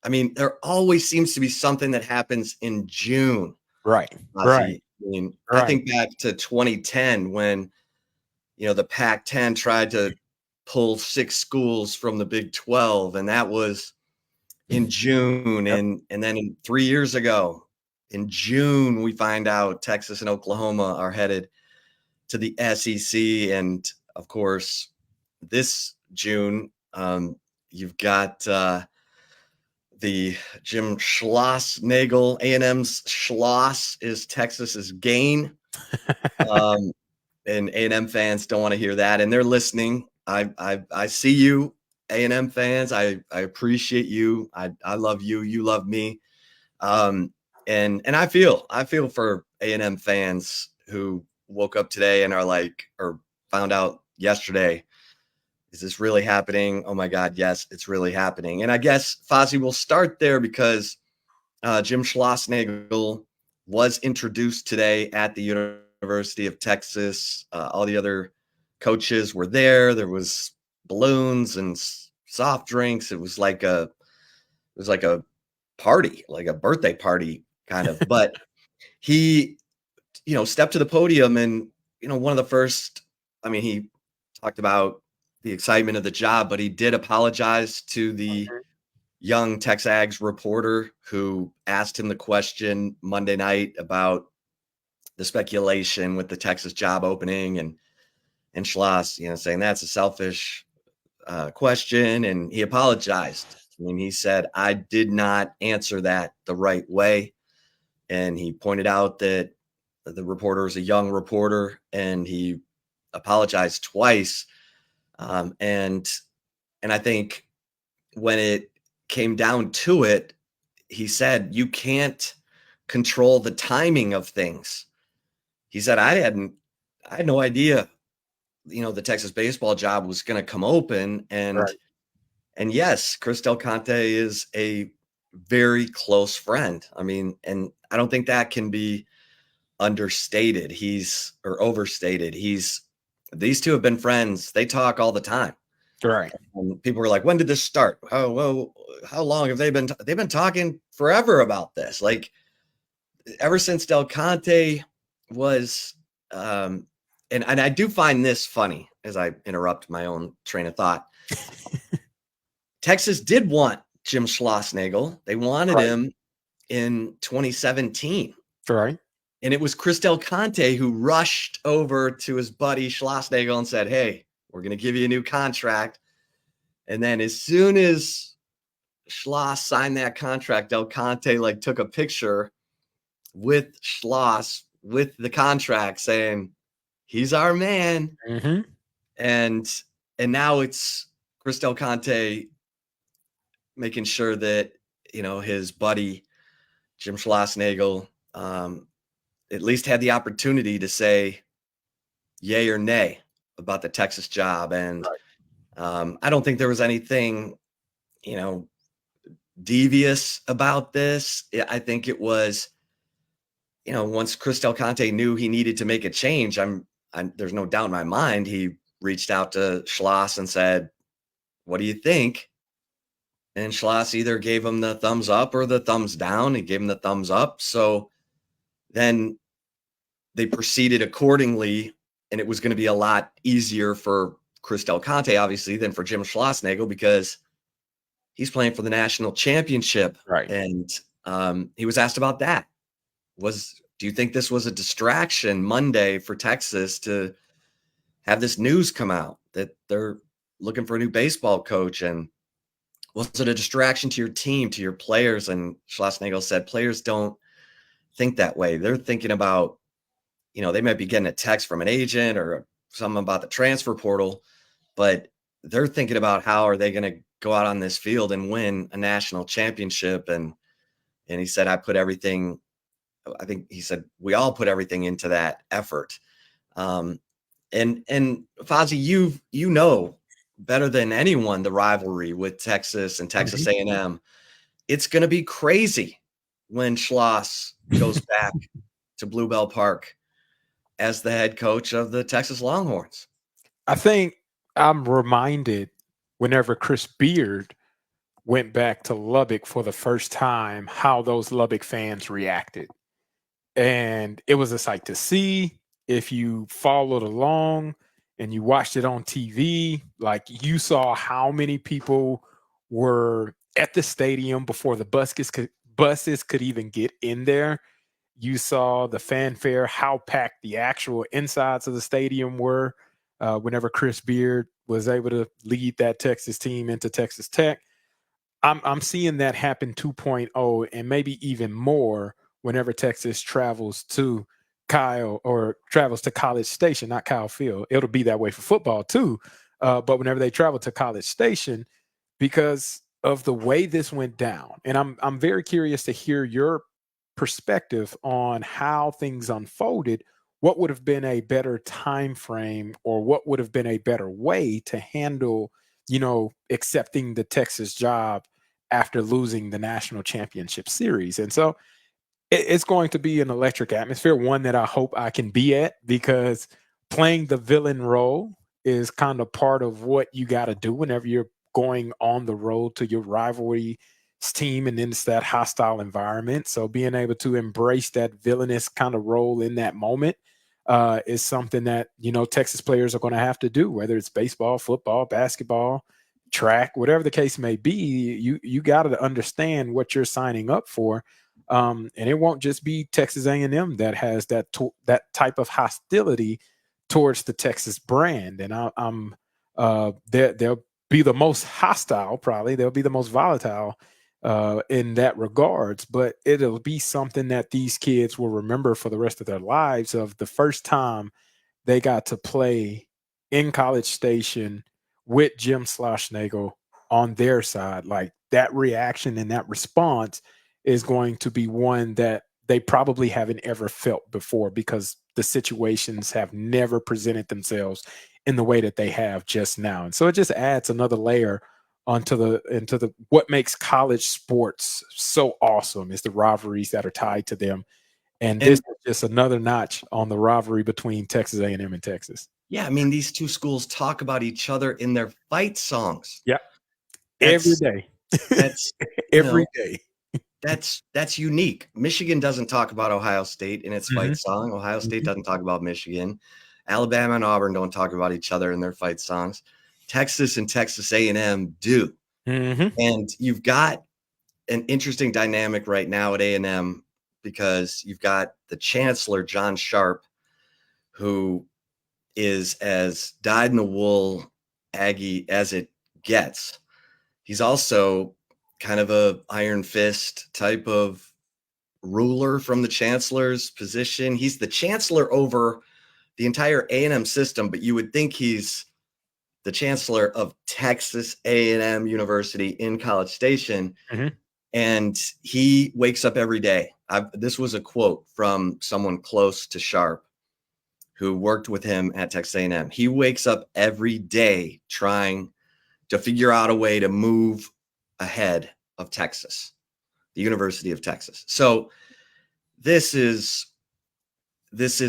I mean, there always seems to be something that happens in June. Right. I mean, I Right. think back to 2010 when, the Pac-10 tried to pull 6 schools from the Big 12, and that was in June. Yep. And then 3 years ago, in June, we find out Texas and Oklahoma are headed to the SEC. And of course, this June, you've got the Jim Schlossnagle. A&M's Schloss is Texas's gain. And A&M fans don't want to hear that, and they're listening. I see you, A&M fans. I appreciate you. I love you. You love me. And I feel for A&M fans who woke up today and are like, or found out yesterday, is this really happening? Oh my God, yes, it's really happening. And I guess Fozzy will start there because Jim Schlossnagle was introduced today at the University of Texas. All the other coaches were there. There was balloons and soft drinks. It was like a party, like a birthday party kind of. But he, stepped to the podium and, one of the first, I mean, he talked about the excitement of the job, but he did apologize to the young Tex Ags reporter who asked him the question Monday night about the speculation with the Texas job opening, and Schloss, saying that's a selfish question, and he apologized. I mean, he said, I did not answer that the right way. And he pointed out that the reporter is a young reporter, and he apologized twice. And I think when it came down to it, he said, you can't control the timing of things. He said, I had no idea, the Texas baseball job was going to come open. And yes, Chris Del Conte is a very close friend. I mean, and I don't think that can be understated. Or overstated. These two have been friends. They talk all the time. Right. And people were like, when did this start? Oh, well, how long have they've been talking forever about this? Like, ever since Del Conte was, and I do find this funny as I interrupt my own train of thought. Texas did want Jim Schlossnagle. They wanted him in 2017. Right. And it was Chris Del Conte who rushed over to his buddy Schlossnagle and said, hey, we're going to give you a new contract. And then as soon as Schloss signed that contract, Del Conte took a picture with Schloss with the contract saying, he's our man. Mm-hmm. And now it's Chris Del Conte making sure that, his buddy Jim Schlossnagle at least had the opportunity to say yay or nay about the Texas job. And I don't think there was anything, devious about this. I think it was, once Chris Del Conte knew he needed to make a change, there's no doubt in my mind, he reached out to Schloss and said, what do you think? And Schloss either gave him the thumbs up or the thumbs down. He gave him the thumbs up. So then they proceeded accordingly, and it was going to be a lot easier for Chris Del Conte, obviously, than for Jim Schlossnagle, because he's playing for the national championship. Right. And he was asked about that. Do you think this was a distraction Monday for Texas to have this news come out that they're looking for a new baseball coach? And was it a distraction to your team, to your players? And Schlossnagle said players don't think that way. They're thinking about, they might be getting a text from an agent or something about the transfer portal, but they're thinking about how are they going to go out on this field and win a national championship. And he said, I think he said, we all put everything into that effort. And Fozzy, you know better than anyone the rivalry with Texas and Texas A&M. It's going to be crazy when Schloss goes back to Bluebell Park as the head coach of the Texas Longhorns. I think I'm reminded whenever Chris Beard went back to Lubbock for the first time, how those Lubbock fans reacted. And it was a sight to see. If you followed along and you watched it on TV, like you saw how many people were at the stadium before the buses could even get in there. You saw the fanfare, how packed the actual insides of the stadium were whenever Chris Beard was able to lead that Texas team into Texas Tech. I'm seeing that happen 2.0 and maybe even more whenever Texas travels to College Station, not Kyle Field. It'll be that way for football too. But whenever they travel to College Station, because of the way this went down, and I'm very curious to hear your perspective on how things unfolded. What would have been a better time frame, or what would have been a better way to handle, accepting the Texas job after losing the national championship series? And so it's going to be an electric atmosphere, one that I hope I can be at, because playing the villain role is kind of part of what you got to do whenever you're going on the road to your rivalry team, and then it's that hostile environment. So being able to embrace that villainous kind of role in that moment is something that Texas players are going to have to do, whether it's baseball, football, basketball, track, whatever the case may be. You got to understand what you're signing up for, and it won't just be Texas A&M that has that type of hostility towards the Texas brand. And I'm they'll be the most hostile, probably they'll be the most volatile in that regards, but it'll be something that these kids will remember for the rest of their lives, of the first time they got to play in College Station with Jim Schlossnagle on their side. Like, that reaction and that response is going to be one that they probably haven't ever felt before, because the situations have never presented themselves in the way that they have just now. And so it just adds another layer into the what makes college sports so awesome, is the rivalries that are tied to them. And this And is just another notch on the rivalry between Texas A&M and Texas. yeah, I mean, these two schools talk about each other in their fight songs. Yeah, every That's day. that's Every day. that's unique. Michigan doesn't talk about Ohio State in its Mhm, fight song. Ohio State mhm, doesn't talk about Michigan. Alabama and Auburn don't talk about each other in their fight songs. Texas and Texas A&M do. mhm. And you've got an interesting dynamic right now at A&M, because you've got the chancellor, John Sharp, who is as dyed in the wool Aggie as it gets. He's also kind of a iron fist type of ruler from the chancellor's position. He's the chancellor over the entire A&M system, but you would think he's the chancellor of Texas A&M University in College Station. Mhm. And he wakes up every day. This was a quote from someone close to Sharp who worked with him at Texas A&M. He wakes up every day trying to figure out a way to move ahead of Texas, the University of Texas. So this is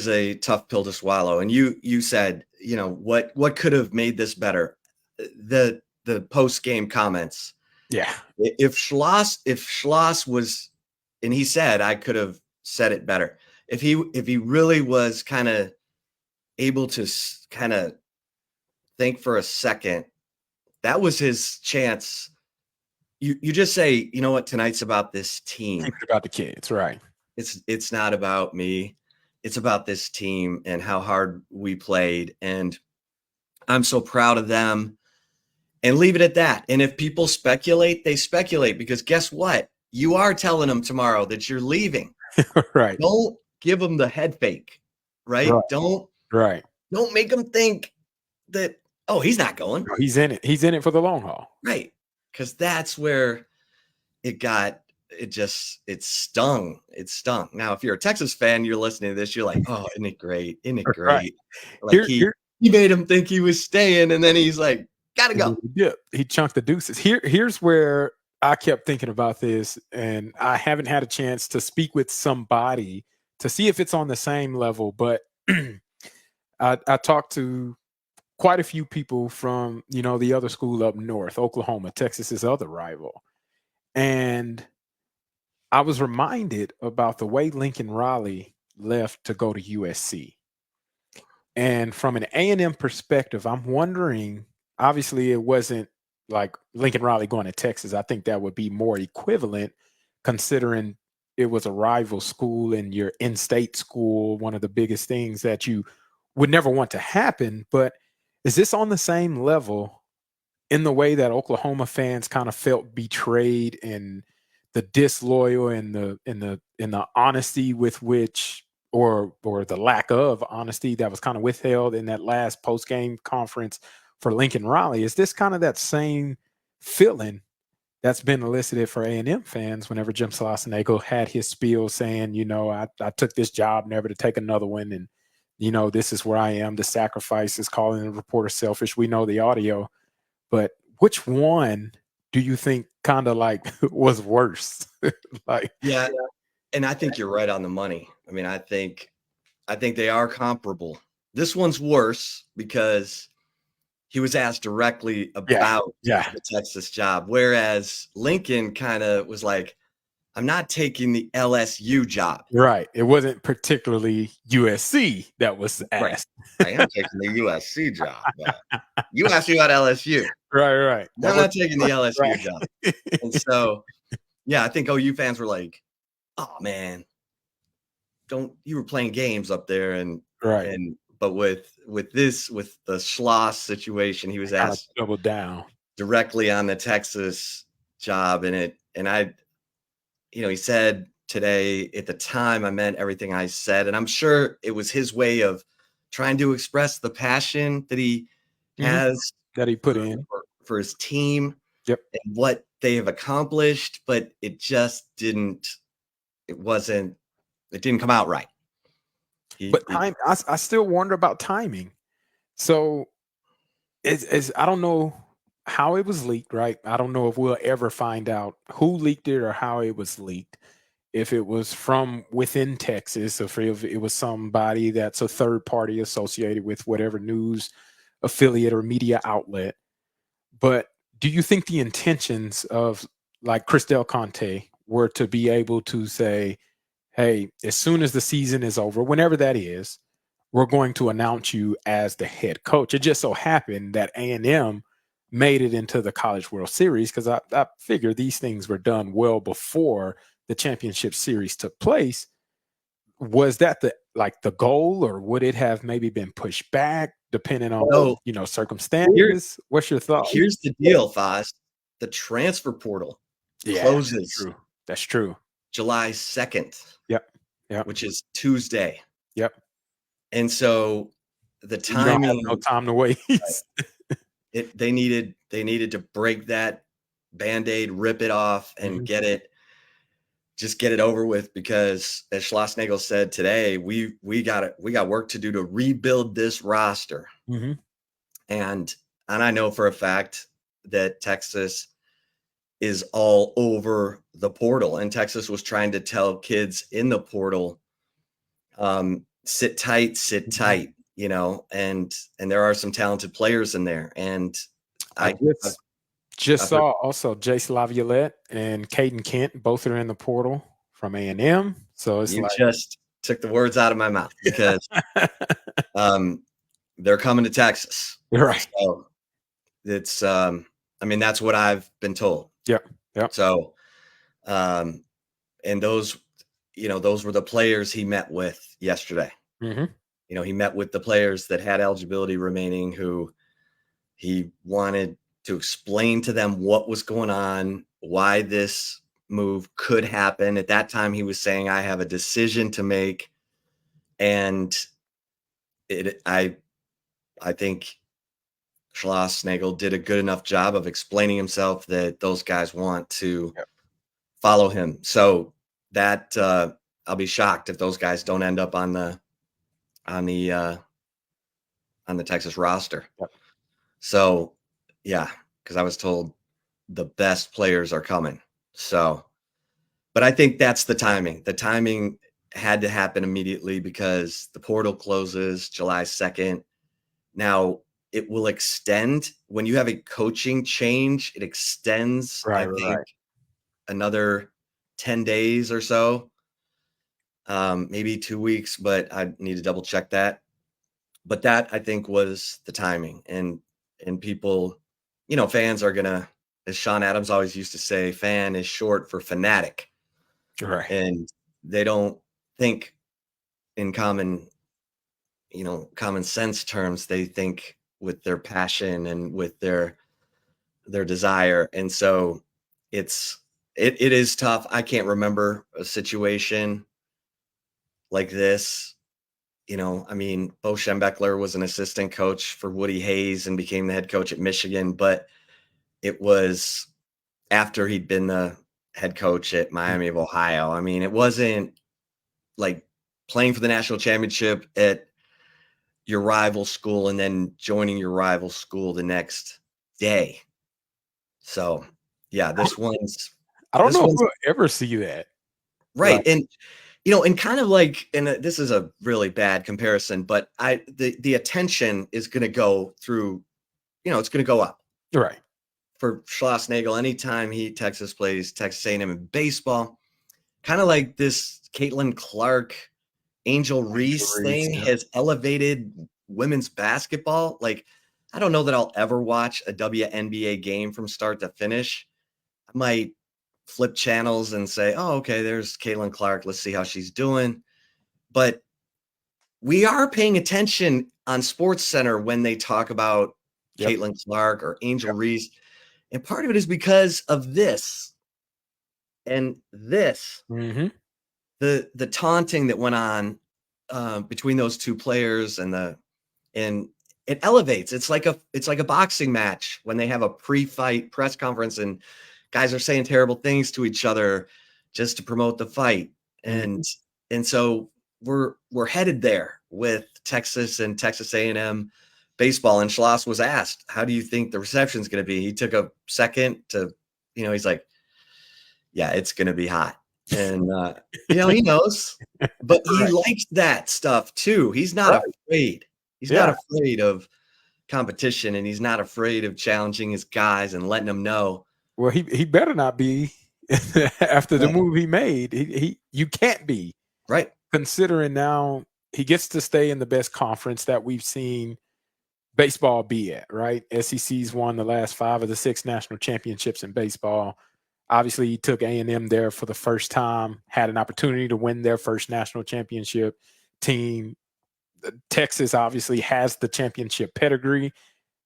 a tough pill to swallow. And you said, what could have made this better? The post game comments. Yeah. If Schloss was, and he said I could have said it better. If he really was kind of able to kind of think for a second, that was his chance. You just say, you know what, tonight's about this Keep team. it about the kids, right? It's not about me. It's about this team and how hard we played. And I'm so proud of them, and leave it at that. And if people speculate, they speculate, because guess what? You are telling them tomorrow that you're leaving. Right. Don't give them the head fake, right? Right. Don't Right. make them think that, oh, he's not going, No, he's in it. He's in it for the long haul. right? Because that's where it stung. It stung. Now, if you're a Texas fan, you're listening to this, you're like, oh, isn't it great? Isn't it Right. great? Like Here, he here, made him think he was staying, and then he's like, gotta and then go. he dipped. He chunked the deuces. Here's where I kept thinking about this, and I haven't had a chance to speak with somebody to see if it's on the same level. But I talked to quite a few people from the other school up north, Oklahoma, Texas's other rival, And I was reminded about the way Lincoln Riley left to go to USC. And from an A&M perspective, I'm wondering, obviously it wasn't like Lincoln Riley going to Texas. I think that would be more equivalent considering it was a rival school and your in-state school, one of the biggest things that you would never want to happen. But is this on the same level in the way that Oklahoma fans kind of felt betrayed and the disloyal and the honesty with which or the lack of honesty that was kind of withheld in that last post game conference for Lincoln Riley? Is this kind of that same feeling that's been elicited for A&M fans whenever Jim Schlossnagle had his spiel saying, I took this job never to take another one, and this is where I am. The sacrifice is calling the reporter selfish. We know the audio. But which one do you think kind of like was worse? Like, Yeah, and I think you're right on the money. I mean, I think they are comparable. This one's worse because he was asked directly about the Texas job, whereas Lincoln kind of was like, I'm not taking the LSU job. Right. It wasn't particularly USC that was asked. Right. I am taking the USC job, but you asked me about LSU. Right. I'm not taking the LSU job. And so, yeah, I think OU fans were like, oh man, you were playing games up there but with the Schloss situation, he was asked double down directly on the Texas job, and he said today, at the time I meant everything I said, and I'm sure it was his way of trying to express the passion that he has that he put in for his team and what they have accomplished, but it didn't come out right. I still wonder about timing. So I don't know how it was leaked, right? I don't know if we'll ever find out who leaked it or how it was leaked. If it was from within Texas, or if it was somebody that's a third party associated with whatever news affiliate or media outlet. But do you think the intentions of like Chris Del Conte were to be able to say, hey, as soon as the season is over, whenever that is, we're going to announce you as the head coach? It just so happened that A&M made it into the College World Series because I figure these things were done well before the championship series took place. Was that the goal, or would it have maybe been pushed back depending on circumstances? What's your thought? Here's the deal, Foz. The transfer portal closes. That's true. July 2nd. Yep. Which is Tuesday. Yep. And so the timing, no time to waste. They needed to break that Band-Aid, rip it off, and get it over with, because as Schlossnagle said today, we got work to do to rebuild this roster. And I know for a fact that Texas is all over the portal, and Texas was trying to tell kids in the portal, sit tight, and there are some talented players in there. And I saw also Jace Laviolette and Caden Kent, both are in the portal from A&M. So it's just took the words out of my mouth, because they're coming to Texas. Right. So it's that's what I've been told. Yep. So and those were the players he met with yesterday. He met with the players that had eligibility remaining, who he wanted to explain to them what was going on, why this move could happen. At that time, he was saying, I have a decision to make. And I think Schlossnagle did a good enough job of explaining himself that those guys want to follow him. So that I'll be shocked if those guys don't end up on the Texas roster. So yeah, because I was told the best players are coming. So, but I think that's the timing. The timing had to happen immediately because the portal closes July 2nd. Now it will extend when you have a coaching change. It extends, I think, another 10 days or so, maybe 2 weeks, but I need to double check that. But that I think was the timing, and people, fans are gonna, as Sean Adams always used to say, fan is short for fanatic, Right. and they don't think in common sense terms. They think with their passion and with their desire, and so it is tough. I can't remember a situation like this. I mean, Bo Schembechler was an assistant coach for Woody Hayes and became the head coach at Michigan, but it was after he'd been the head coach at Miami of Ohio. I mean, it wasn't like playing for the national championship at your rival school and then joining your rival school the next day. So, yeah, I I don't this know if one's we'll ever see that. Like, right. And kind of like, and this is a really bad comparison, but the attention is going to go through, it's going to go up right. for Schlossnagle anytime Texas plays Texas A&M in baseball. Kind of like this Caitlin Clark, Angel Reese Rivalries, thing yeah. has elevated women's basketball. Like, I don't know that I'll ever watch a WNBA game from start to finish. I might flip channels and say, oh, okay, there's Caitlin Clark. Let's see how she's doing. But we are paying attention on Sports Center when they talk about Yep. Caitlin Clark or Angel Yep. Reese. And part of it is because of this and this, Mm-hmm. the taunting that went on between those two players, and it elevates. It's like a boxing match when they have a pre-fight press conference and guys are saying terrible things to each other just to promote the fight. Mm-hmm. And so we're headed there with Texas and Texas A&M baseball. And Schloss was asked, how do you think the reception is going to be? He took a second to, he's like, yeah, it's going to be hot. And, he knows, but he Right. likes that stuff too. He's not Right. afraid. He's not Yeah. afraid of competition, and he's not afraid of challenging his guys and letting them know. Well, he better not be after the Right. move he made. He you can't be, Right. considering now he gets to stay in the best conference that we've seen baseball be at, right? SEC's won the last 5 of the 6 national championships in baseball. Obviously, he took A&M there for the first time, had an opportunity to win their first national championship. Team Texas obviously has the championship pedigree,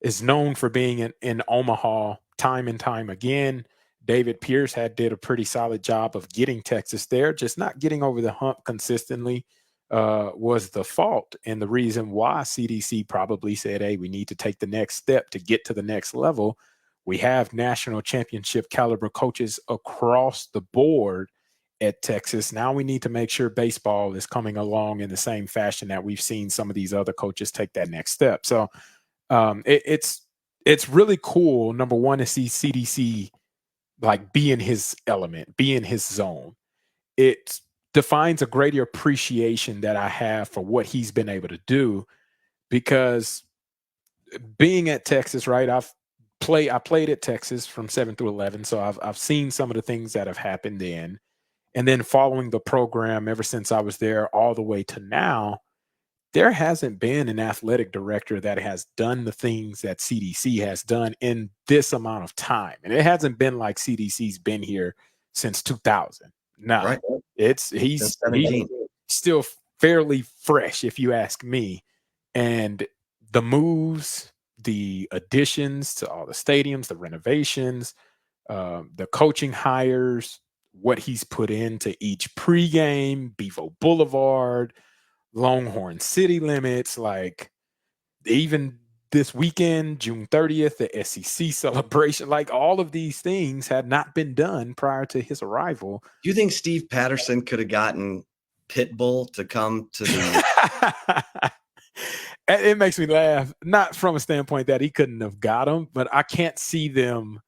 is known for being in Omaha time and time again. David Pierce did a pretty solid job of getting Texas there, just not getting over the hump consistently was the fault, and the reason why CDC probably said, hey, we need to take the next step to get to the next level. We have national championship caliber coaches across the board at Texas. Now we need to make sure baseball is coming along in the same fashion that we've seen some of these other coaches take that next step. So it's really cool, number one, to see CDC like be in his element, be in his zone. It defines a greater appreciation that I have for what he's been able to do, because being at Texas, right? I played at Texas from 7 through 11, so I've seen some of the things that have happened then, and then following the program ever since I was there all the way to now. There hasn't been an athletic director that has done the things that CDC has done in this amount of time. And it hasn't been like CDC's been here since 2000. No, Right. he's Since 17. still fairly fresh, if you ask me. And the moves, the additions to all the stadiums, the renovations, the coaching hires, what he's put into each pregame, Bevo Boulevard, Longhorn city limits, like even this weekend, June 30th, the SEC celebration, like all of these things had not been done prior to his arrival. Do you think Steve Patterson could have gotten Pitbull to come to the It makes me laugh, not from a standpoint that he couldn't have got him, but I can't see them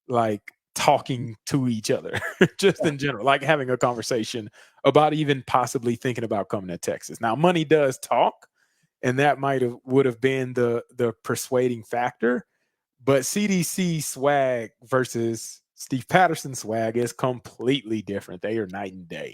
like talking to each other just in general, like having a conversation about even possibly thinking about coming to Texas. Now, money does talk, and that would have been the persuading factor. But CDC swag versus Steve Patterson's swag is completely different. They are night and day.